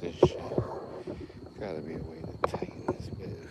this shit. Gotta be a way to tighten this bitch.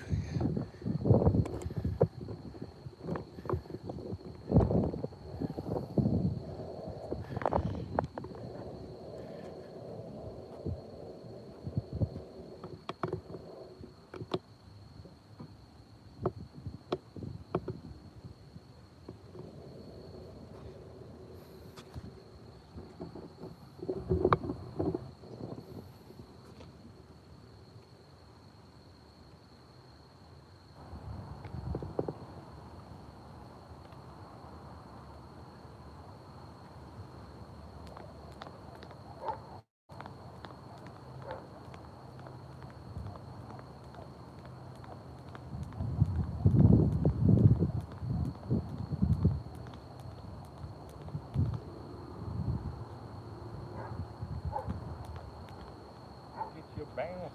Get your bass.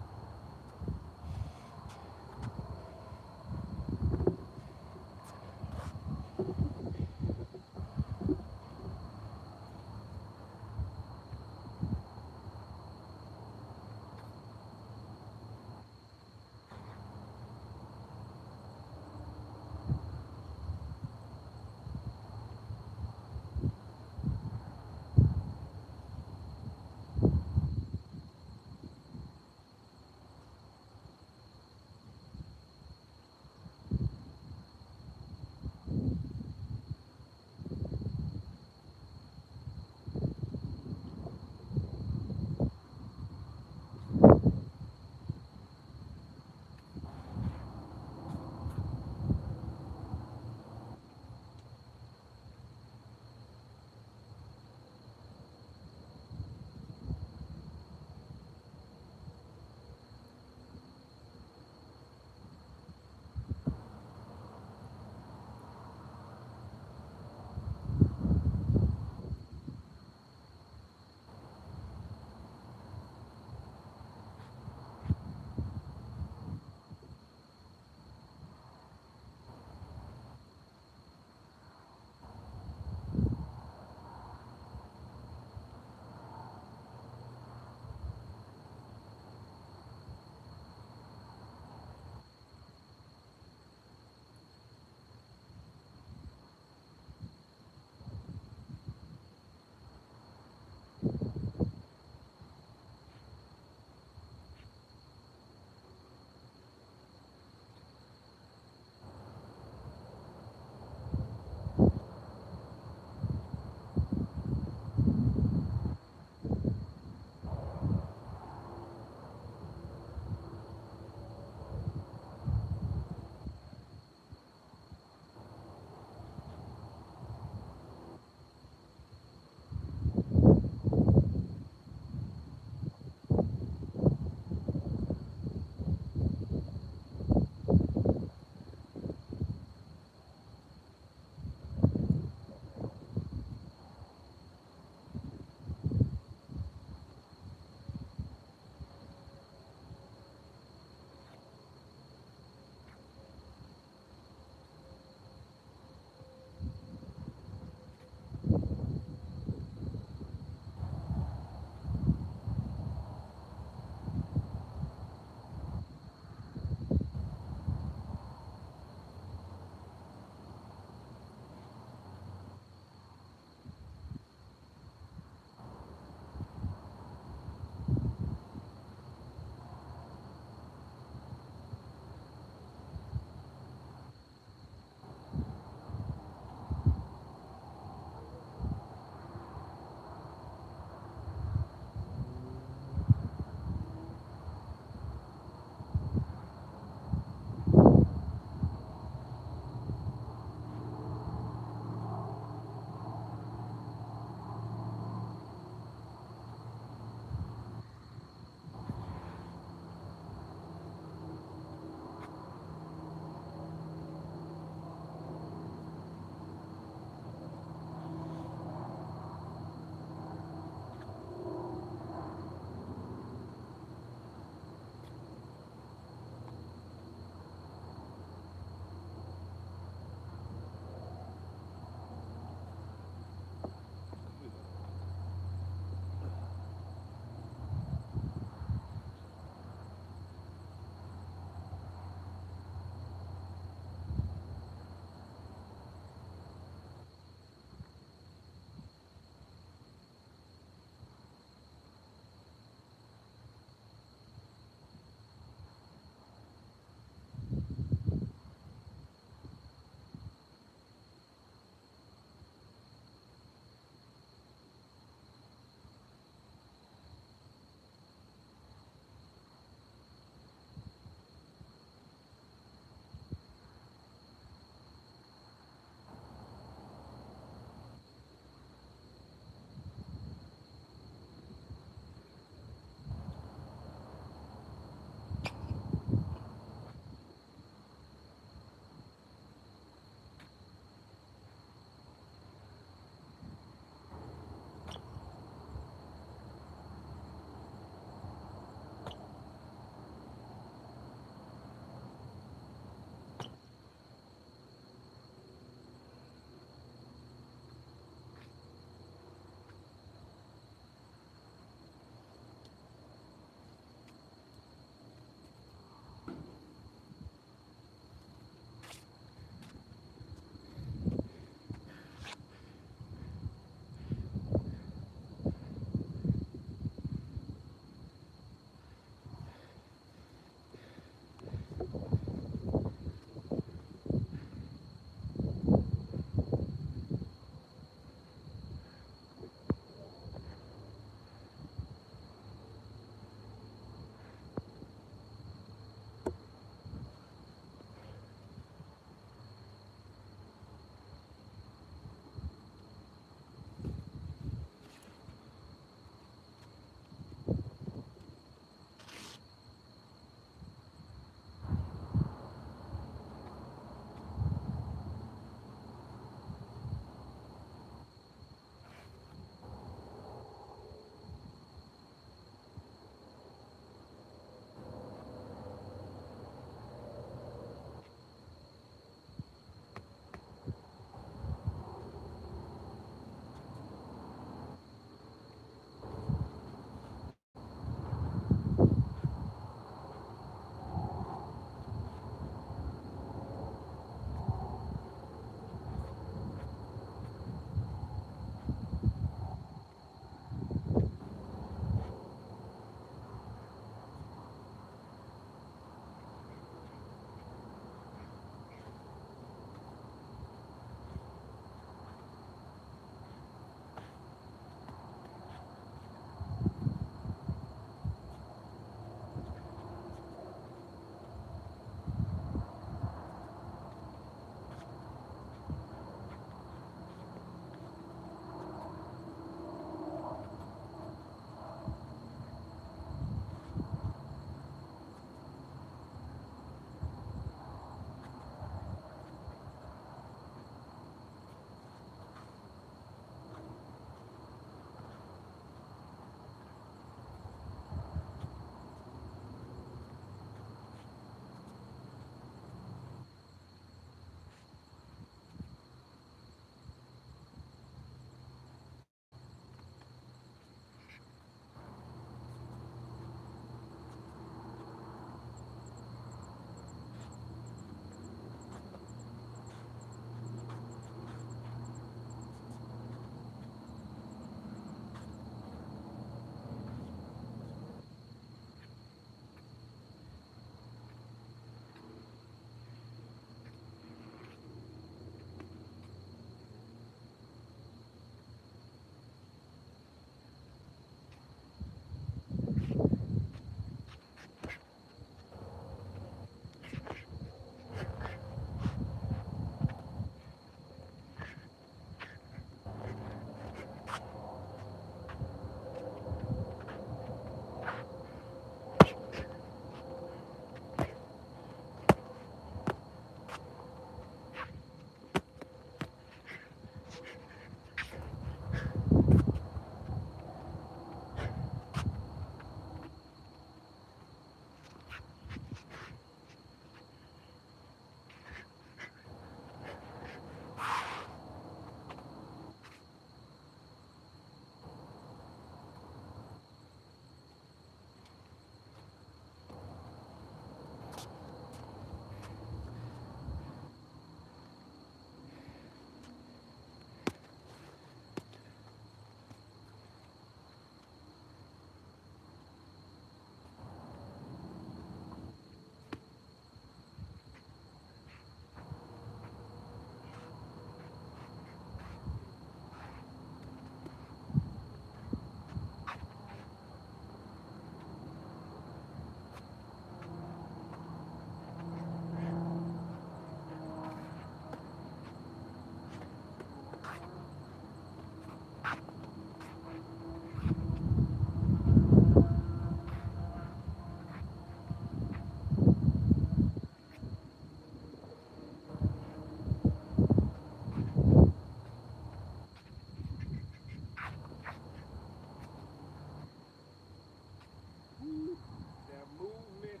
That movement.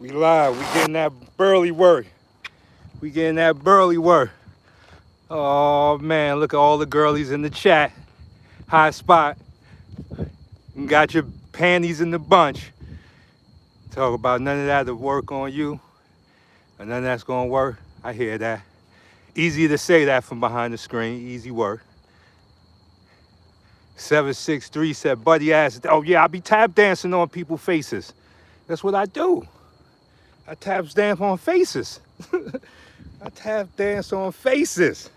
We live. We getting that Burly work. We getting that Burly work. Oh man, look at all the girlies in the chat. High spot. You got your panties in the bunch. Talk about none of that to work on you. And none of that's gonna work. I hear that. Easy to say that from behind the screen. Easy work. 763 said, buddy asked, oh yeah, I be tap dancing on people's faces. That's what I do. I tap dance on faces. I tap dance on faces.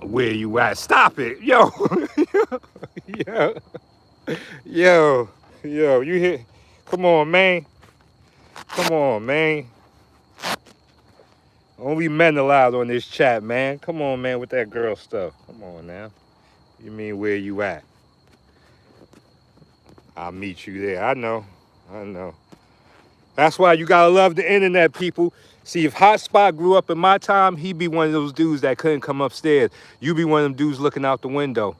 Where you at? Stop it. Yo. Yo. Yo, you hit. Come on, man. Come on, man. Only men allowed on this chat, man. Come on, man, with that girl stuff. Come on now. You mean where you at? I'll meet you there. I know. That's why you gotta love the internet, people. See, if Hotspot grew up in my time, he'd be one of those dudes that couldn't come upstairs. You be one of them dudes looking out the window.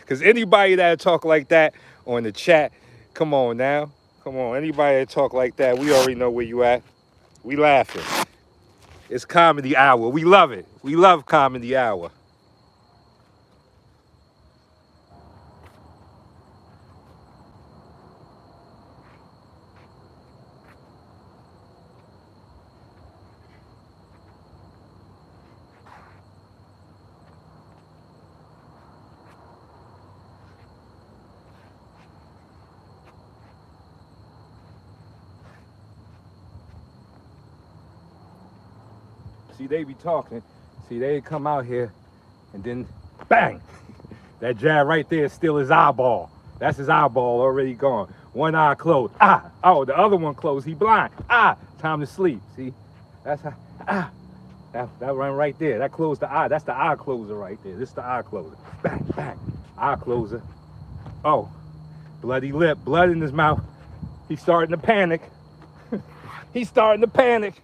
Because anybody that talk like that on the chat, come on now. Come on, anybody that talk like that, we already know where you at. We laughing. It's comedy hour. We love it. We love comedy hour. See, they be talking. See, they come out here and then bang. That jab right there is still his eyeball. That's his eyeball already gone. One eye closed. Ah. Oh, the other one closed. He blind. Ah. Time to sleep. See? That's how. Ah. That run right there. That closed the eye. That's the eye closer right there. This is the eye closer. Bang, bang. Eye closer. Oh, bloody lip, blood in his mouth. He's starting to panic. He's starting to panic.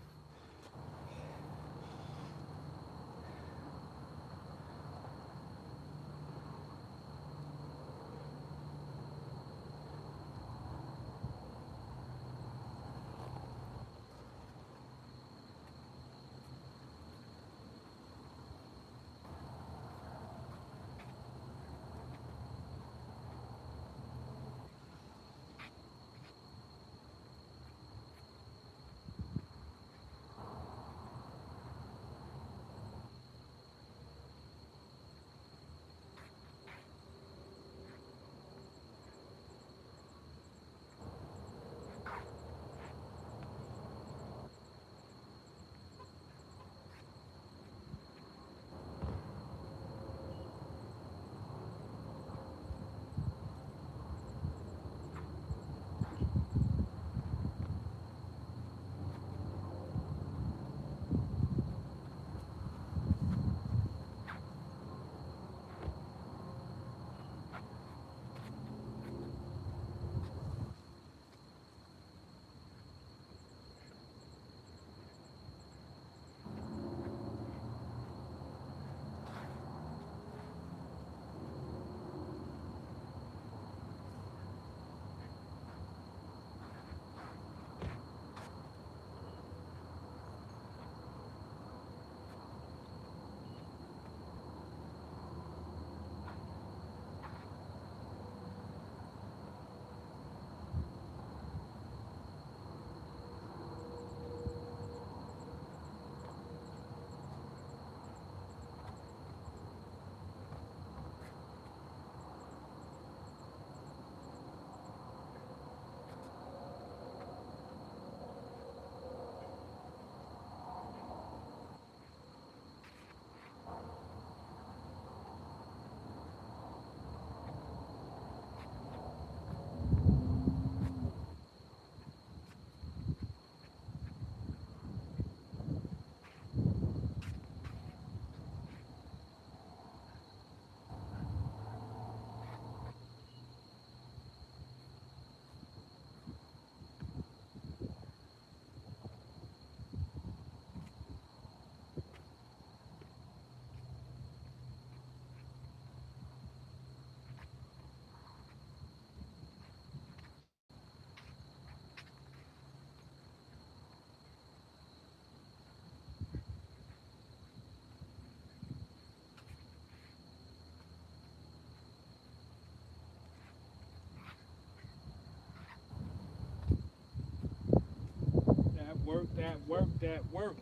That work.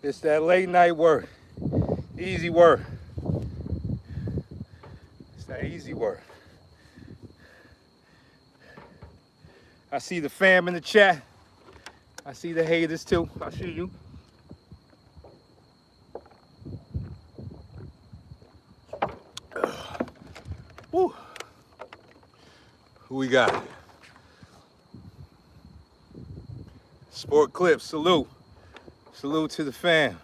It's that late night work. Easy work. It's that easy work. I see the fam in the chat. I see the haters too. I see you. Woo. Who we got? Sport Clips, salute. Salute to the fam.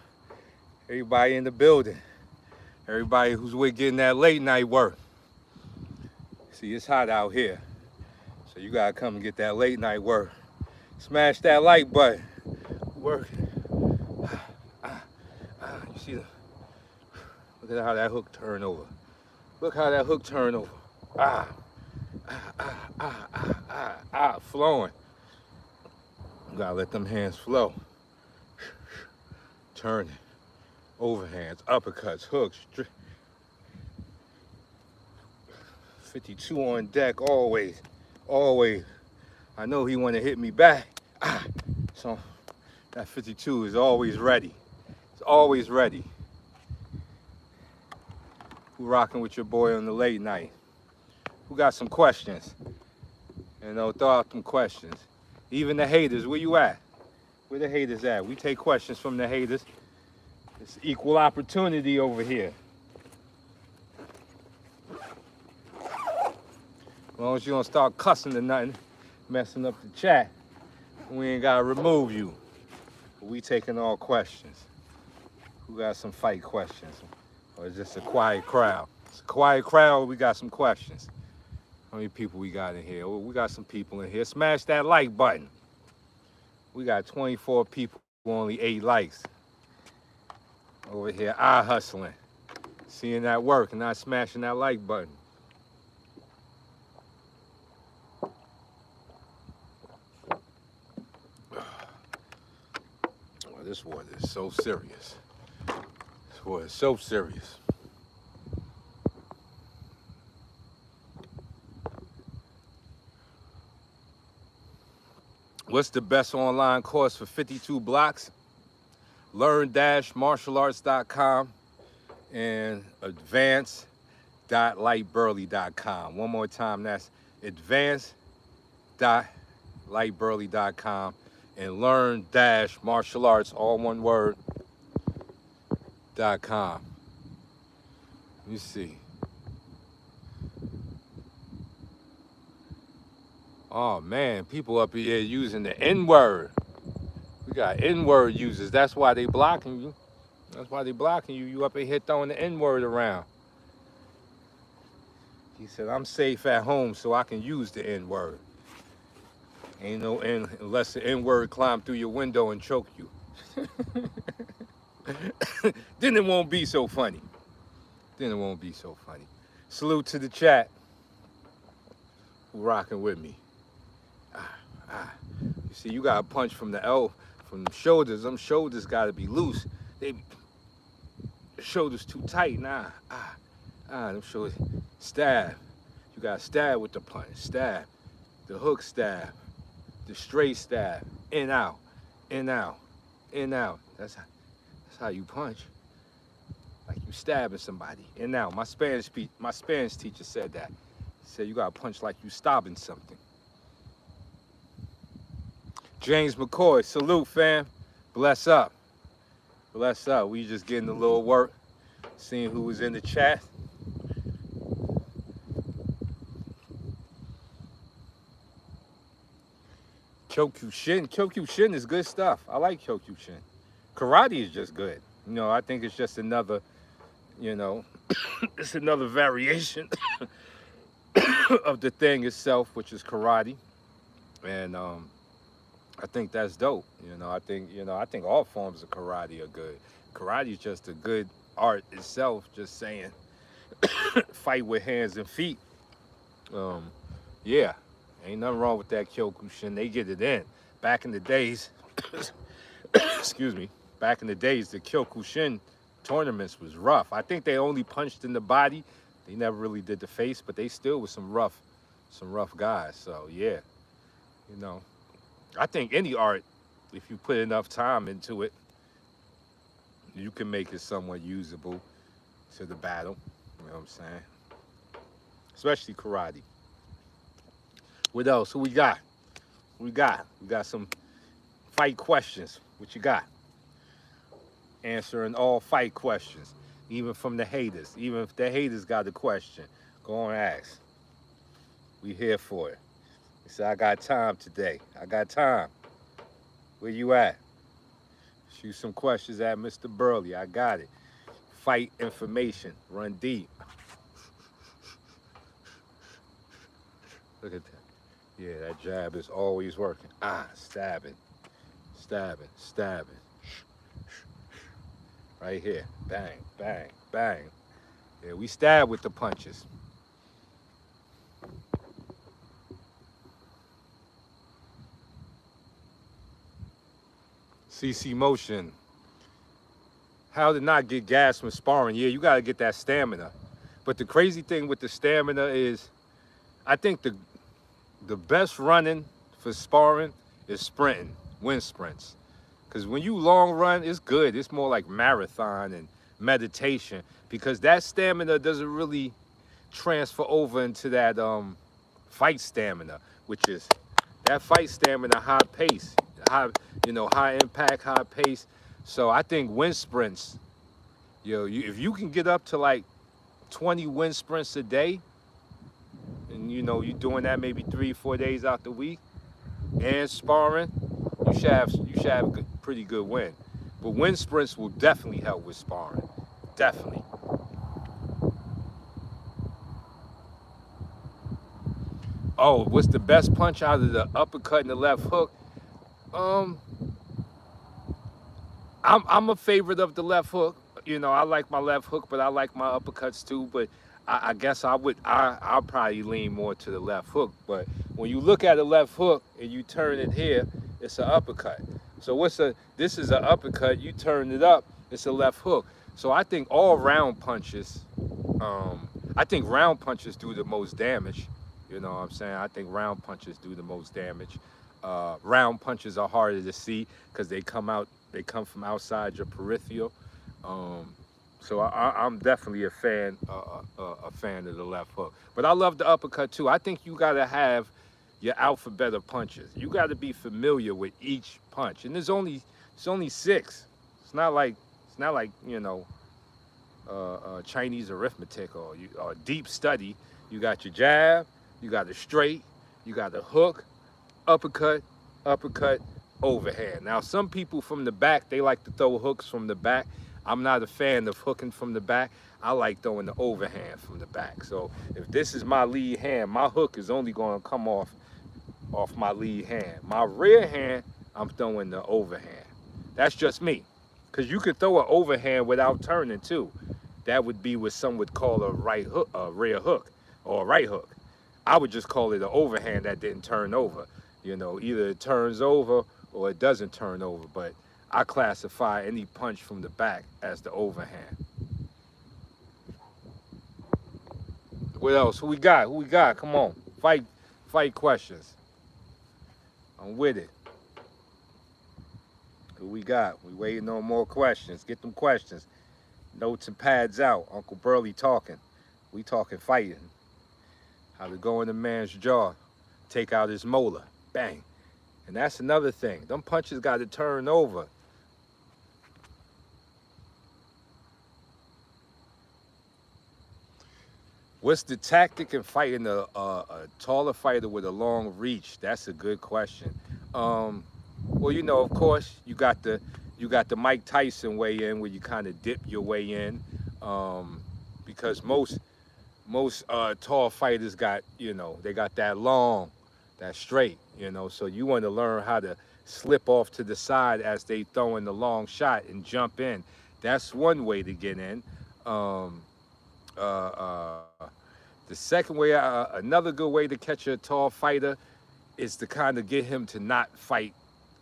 Everybody in the building. Everybody who's with getting that late night work. See, it's hot out here. So you gotta come and get that late night work. Smash that like button. Work. You see the, look at how that hook turn over. Look how that hook turn over. Flowing. You gotta let them hands flow. Turning. Overhands, uppercuts, hooks. 52 on deck, always. Always. I know he want to hit me back. So that 52 is always ready. It's always ready. Who rocking with your boy on the late night? Who got some questions? You know, throw out some questions. Even the haters, where you at? Where the haters at? We take questions from the haters. It's equal opportunity over here. As long as you don't start cussing or nothing, messing up the chat, we ain't gotta remove you. But we taking all questions. Who got some fight questions? Or is this a quiet crowd? It's a quiet crowd, we got some questions. How many people we got in here? Oh, we got some people in here. Smash that like button. We got 24 people, only 8 likes. Over here, eye hustling. Seeing that work and not smashing that like button. Well, this water is so serious. This water is so serious. What's the best online course for 52 blocks? Learn-martialarts.com and advance.lyteburly.com. One more time, that's advance.lyteburly.com and learn-martialarts, all one word, .com. Let me see. Oh man, people up here using the N-word. We got N-word users. That's why they blocking you. That's why they blocking you. You up in here throwing the N-word around. He said, I'm safe at home so I can use the N-word. Ain't no N unless the N-word climb through your window and choke you. Then it won't be so funny. Then it won't be so funny. Salute to the chat who rocking with me. You see, you got a punch from the from the shoulders. Them shoulders gotta be loose. The shoulders too tight. Them shoulders. Stab. You gotta stab with the punch. Stab. The hook stab. The straight stab. In, out. In, out. In, out. That's how you punch. Like you stabbing somebody. In, out. My Spanish teacher said that. He said you gotta punch like you stabbing something. James McCoy, salute, fam. Bless up. Bless up. We just getting a little work. Seeing who was in the chat. Kyokushin. Kyokushin is good stuff. I like Kyokushin. Karate is just good. You know, I think it's just another, you know, it's another variation of the thing itself, which is karate. And I think that's dope. I think all forms of karate are good. Karate is just a good art itself, just saying. Fight with hands and feet. Yeah, ain't nothing wrong with that Kyokushin. They get it in. Back in the days, excuse me, back in the days, the Kyokushin tournaments was rough. I think they only punched in the body. They never really did the face, but they still was some rough guys. So yeah, I think any art, if you put enough time into it, you can make it somewhat usable to the battle. You know what I'm saying? Especially karate. What else? Who we got? We got some fight questions. What you got? Answering all fight questions, even from the haters. Even if the haters got a question, go on and ask. We here for it. He said, I got time today. I got time. Where you at? Shoot some questions at Mr. Burly. I got it. Fight information. Run deep. Look at that. Yeah, that jab is always working. Stabbing. Stabbing. Stabbing. Right here. Bang, bang, bang. Yeah, we stab with the punches. CC Motion. How to not get gas from sparring? Yeah, you got to get that stamina. But the crazy thing with the stamina is, I think the best running for sparring is sprinting, wind sprints. Because when you long run, it's good. It's more like marathon and meditation, because that stamina doesn't really transfer over into that fight stamina, which is that fight stamina, high pace, high impact, high pace. So I think wind sprints, if you can get up to like 20 wind sprints a day, and you're doing that maybe 3-4 days out the week, and sparring, you should have a pretty good win. But wind sprints will definitely help with sparring, definitely. Oh, what's the best punch out of the uppercut and the left hook? Um, I'm a favorite of the left hook. I like my left hook, but I like my uppercuts too. But I guess I'll probably lean more to the left hook. But when you look at a left hook and you turn it here, it's an uppercut. So this is an uppercut. You turn it up, it's a left hook. So I think all round punches. I think round punches do the most damage. You know what I'm saying? I think round punches do the most damage. Round punches are harder to see because they come from outside your peripheral. So I'm definitely a fan of the left hook. But I love the uppercut too. I think you gotta have your alphabet of punches. You gotta be familiar with each punch. And there's only 6. It's not like Chinese arithmetic or deep study. You got your jab, you got a straight, you got a hook, uppercut, overhand. Now, some people from the back, they like to throw hooks from the back. I'm not a fan of hooking from the back. I like throwing the overhand from the back. So if this is my lead hand, my hook is only going to come off my lead hand. My rear hand, I'm throwing the overhand. That's just me. Because you could throw an overhand without turning too. That would be what some would call a right hook, a rear hook, or a right hook. I would just call it an overhand that didn't turn over. Either it turns over or it doesn't turn over. But I classify any punch from the back as the overhand. What else? Who we got? Come on. Fight questions. I'm with it. Who we got? We waiting on more questions. Get them questions. Notes and pads out. Uncle Burly talking. We talking fighting. How to go in a man's jaw. Take out his molar. Bang. And that's another thing. Them punches got to turn over. What's the tactic in fighting a taller fighter with a long reach? That's a good question. Well, of course, you got the Mike Tyson way in, where you kind of dip your way in, because most tall fighters got they got that long, that straight. So you want to learn how to slip off to the side as they throwing the long shot and jump in. That's one way to get in. The second way, another good way to catch a tall fighter is to kind of get him to not fight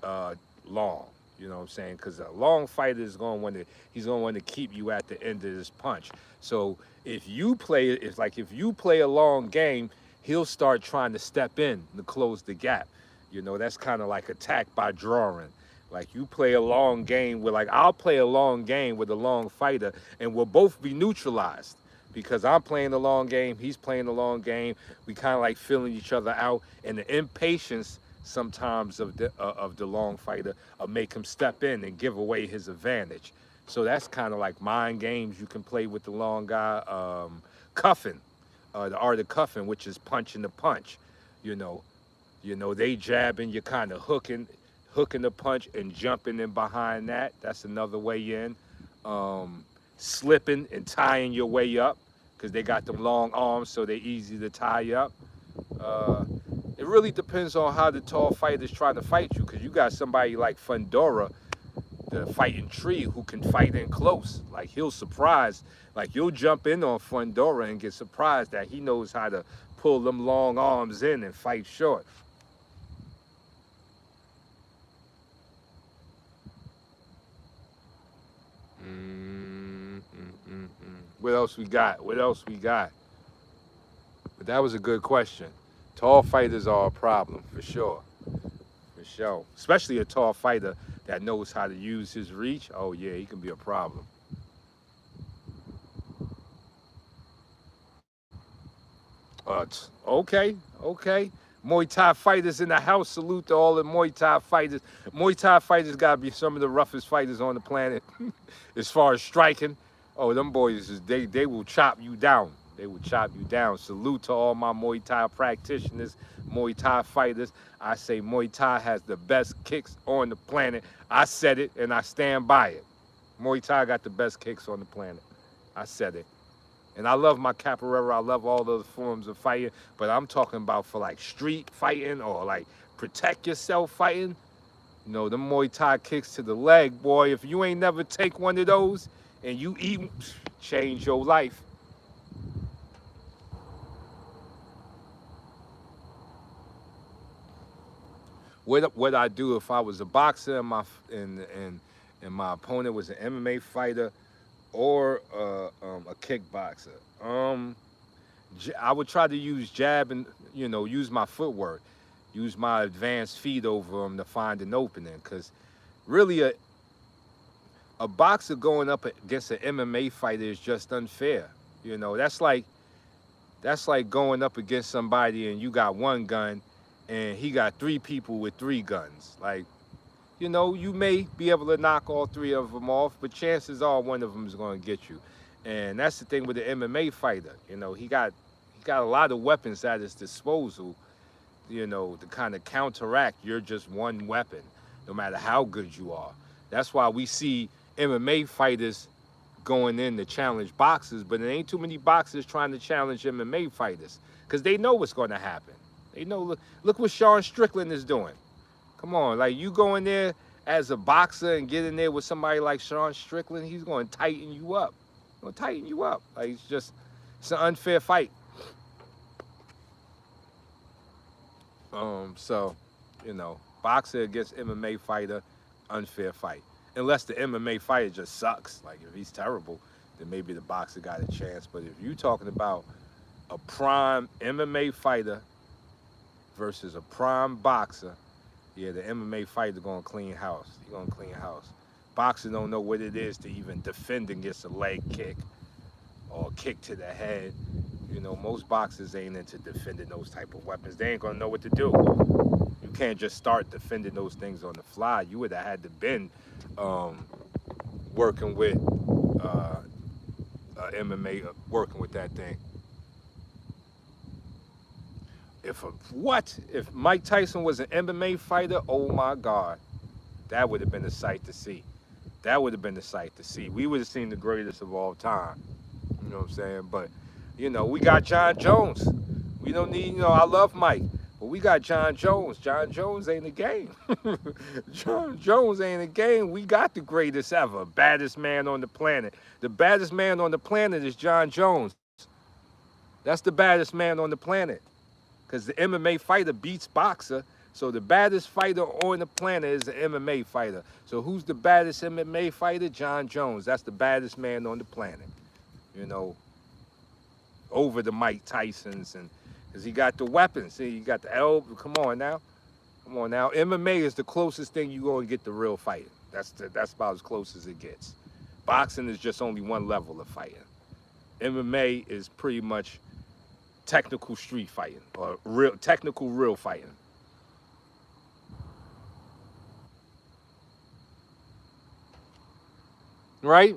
long. You know what I'm saying? Because a long fighter is going to want to keep you at the end of this punch. So if you play a long game, he'll start trying to step in to close the gap. That's kind of like attack by drawing. Like you play a long game with like I'll play a long game with a long fighter and we'll both be neutralized because I'm playing the long game, he's playing the long game. We kind of like filling each other out and the impatience sometimes of the long fighter make him step in and give away his advantage. So that's kind of like mind games you can play with the long guy. Cuffing, the art of cuffing, which is punching the punch. You know, they jabbing, you're kind of hooking the punch and jumping in behind that. That's another way in. Um, Slipping and tying your way up because they got them long arms, so they're easy to tie up. Uh, it really depends on how the tall fighter is trying to fight you because you got somebody like Fundora, the fighting tree, who can fight in close. Like he'll surprise, like you'll jump in on Fundora and get surprised that he knows how to pull them long arms in and fight short. What else we got? What else we got? But that was a good question. Tall fighters are a problem for sure. For sure. Especially a tall fighter that knows how to use his reach. Oh yeah, he can be a problem. Okay, okay. Muay Thai fighters in the house. Salute to all the Muay Thai fighters. Muay Thai fighters gotta be some of the roughest fighters on the planet, as far as striking. Oh, them boys, they will chop you down. They will chop you down. Salute to all my Muay Thai practitioners, Muay Thai fighters. I say Muay Thai has the best kicks on the planet. I said it and I stand by it. Muay Thai got the best kicks on the planet. I said it. And I love my capoeira. I love all those forms of fighting. But I'm talking about for like street fighting or like protect yourself fighting. You know, the Muay Thai kicks to the leg, boy. If you ain't never take one of those and you eat, change your life. What I do if I was a boxer and my opponent was an MMA fighter or a kickboxer? I would try to use jab and use my footwork, use my advanced feet over them to find an opening. Cause really a boxer going up against an MMA fighter is just unfair. You know, that's like going up against somebody and you got one gun and he got three people with three guns. Like, you may be able to knock all three of them off, but chances are one of them is going to get you. And that's the thing with the MMA fighter. He got a lot of weapons at his disposal, to kind of counteract your just one weapon, no matter how good you are. That's why we see MMA fighters going in to challenge boxers, but there ain't too many boxers trying to challenge MMA fighters because they know what's going to happen. They know, look what Sean Strickland is doing. Come on, like you go in there as a boxer and get in there with somebody like Sean Strickland, he's going to tighten you up. He's going to tighten you up. Like it's an unfair fight. So, boxer against MMA fighter, unfair fight. Unless the MMA fighter just sucks. Like if he's terrible, then maybe the boxer got a chance. But if you're talking about a prime MMA fighter versus a prime boxer, yeah, the MMA fighter gonna clean house. He gonna clean house. Boxer don't know what it is to even defend against a leg kick or a kick to the head. Most boxers ain't into defending those type of weapons. They ain't gonna know what to do. You can't just start defending those things on the fly. You would have had to been working with MMA, working with that thing. If Mike Tyson was an MMA fighter, oh my God, that would have been a sight to see. That would have been the sight to see. We would have seen the greatest of all time. You know what I'm saying? But, we got John Jones. We don't need, I love Mike, but we got John Jones. John Jones ain't a game. John Jones ain't a game. We got the greatest ever, baddest man on the planet. The baddest man on the planet is John Jones. That's the baddest man on the planet. Because the MMA fighter beats boxer. So the baddest fighter on the planet is the MMA fighter. So who's the baddest MMA fighter? John Jones. That's the baddest man on the planet. Over the Mike Tysons, and because he got the weapons. See, he got the elbow. Come on now. Come on now. MMA is the closest thing you're going to get to real fighting. That's about as close as it gets. Boxing is just only one level of fighting. MMA is pretty much technical street fighting or real fighting. Right?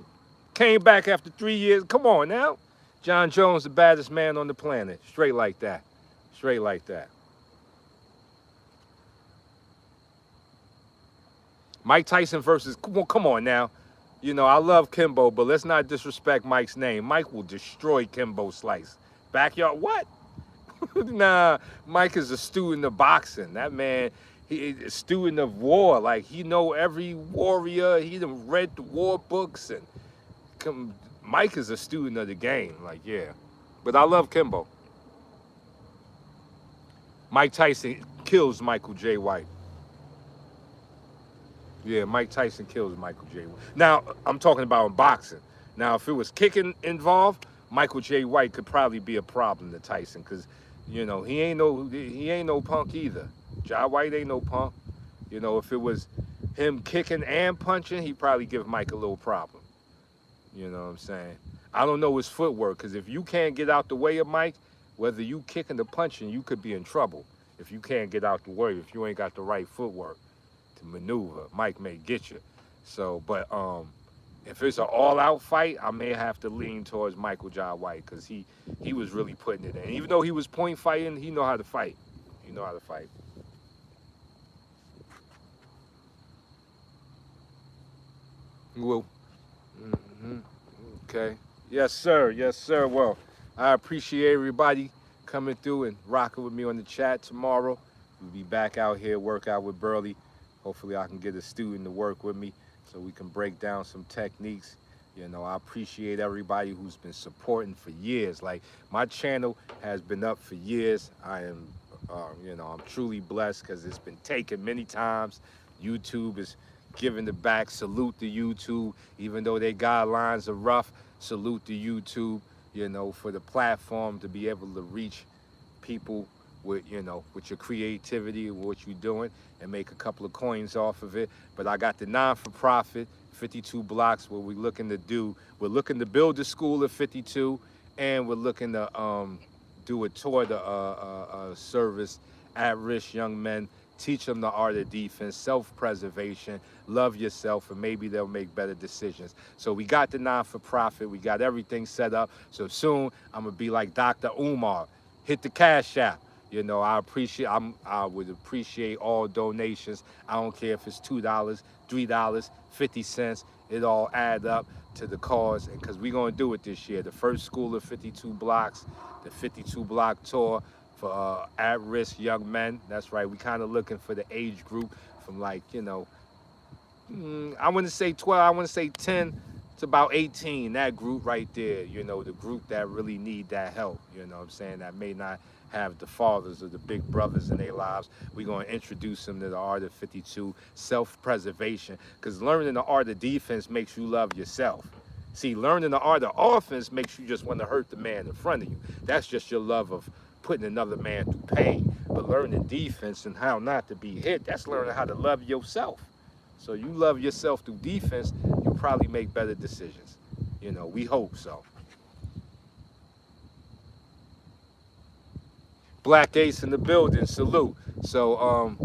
Came back after 3 years. Come on now. John Jones, the baddest man on the planet. Straight like that. Straight like that. Mike Tyson versus, well, come on now. You know, I love Kimbo, but let's not disrespect Mike's name. Mike will destroy Kimbo Slice. Backyard, what? Nah, Mike is a student of boxing. That man, he is a student of war. Like, he know every warrior. He done read the war books. And Mike is a student of the game. Like, yeah. But I love Kimbo. Mike Tyson kills Michael J. White. Yeah, Mike Tyson kills Michael J. White. Now, I'm talking about in boxing. Now, if it was kicking involved, Michael J. White could probably be a problem to Tyson because, you know, he ain't no punk either. Jai White ain't no punk. You know, if it was him kicking and punching, he'd probably give Mike a little problem. You know what I'm saying? I don't know his footwork because if you can't get out the way of Mike, whether you kicking or punching, you could be in trouble. If you can't get out the way, if you ain't got the right footwork to maneuver, Mike may get you. So, but if it's an all-out fight, I may have to lean towards Michael Jai White because he was really putting it in. Even though he was point fighting, he know how to fight. He know how to fight. Well, okay. Yes, sir. Yes, sir. Well, I appreciate everybody coming through and rocking with me on the chat tomorrow. We'll be back out here, work out with Burly. Hopefully I can get a student to work with me so we can break down some techniques. You know, I appreciate everybody who's been supporting for years. Like, my channel has been up for years. I am, you know, I'm truly blessed because it's been taken many times. YouTube is giving it back. Salute to YouTube. Even though their guidelines are rough, salute to YouTube, you know, for the platform to be able to reach people with, you know, with your creativity and what you're doing and make a couple of coins off of it. But I got the non-for-profit 52 blocks where we're looking to do. We're looking to build a school at 52, and we're looking to do a tour to service at-risk young men, teach them the art of defense, self-preservation, love yourself, and maybe they'll make better decisions. So we got the non-for-profit. We got everything set up. So soon I'm gonna be like Dr. Umar. Hit the Cash App. You know, I would appreciate all donations. I don't care if it's $2, $3, 50 cents. It all add up to the cause, and because we're gonna do it this year. The first school of 52 blocks, the 52 block tour for at-risk young men. That's right. We kind of looking for the age group from, like, you know, I wouldn't say 12. I wouldn't say 10 to about 18. That group right there. You know, the group that really need that help. You know what I'm saying? That may not have the fathers or the big brothers in their lives. We're going to introduce them to the art of 52, self-preservation, because learning the art of defense makes you love yourself. See, learning the art of offense makes you just want to hurt the man in front of you. That's just your love of putting another man through pain. But learning defense and how not to be hit, that's learning how to love yourself. So you love yourself through defense, you probably make better decisions. You know, we hope so. Black Ace in the building, salute. So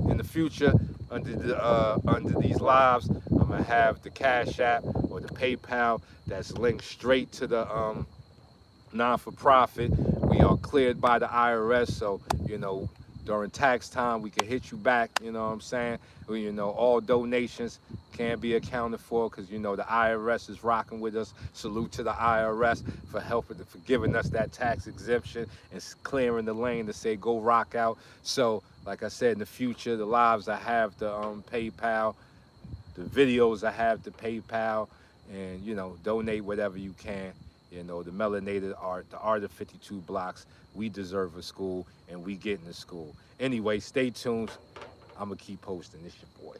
in the future, under these lives, I'm gonna have the Cash App or the PayPal that's linked straight to the non-for-profit. We are cleared by the IRS, so, you know, during tax time we can hit you back. You know what I'm saying? You know, all donations can be accounted for because, you know, the IRS is rocking with us. Salute to the IRS for for giving us that tax exemption and clearing the lane to say go rock out. So, like I said, in the future, the lives I have the PayPal, the videos I have the PayPal, and, you know, donate whatever you can. You know, the melanated art, the art of 52 blocks. We deserve a school, and we get in the school. Anyway, stay tuned. I'm going to keep posting. This your boy.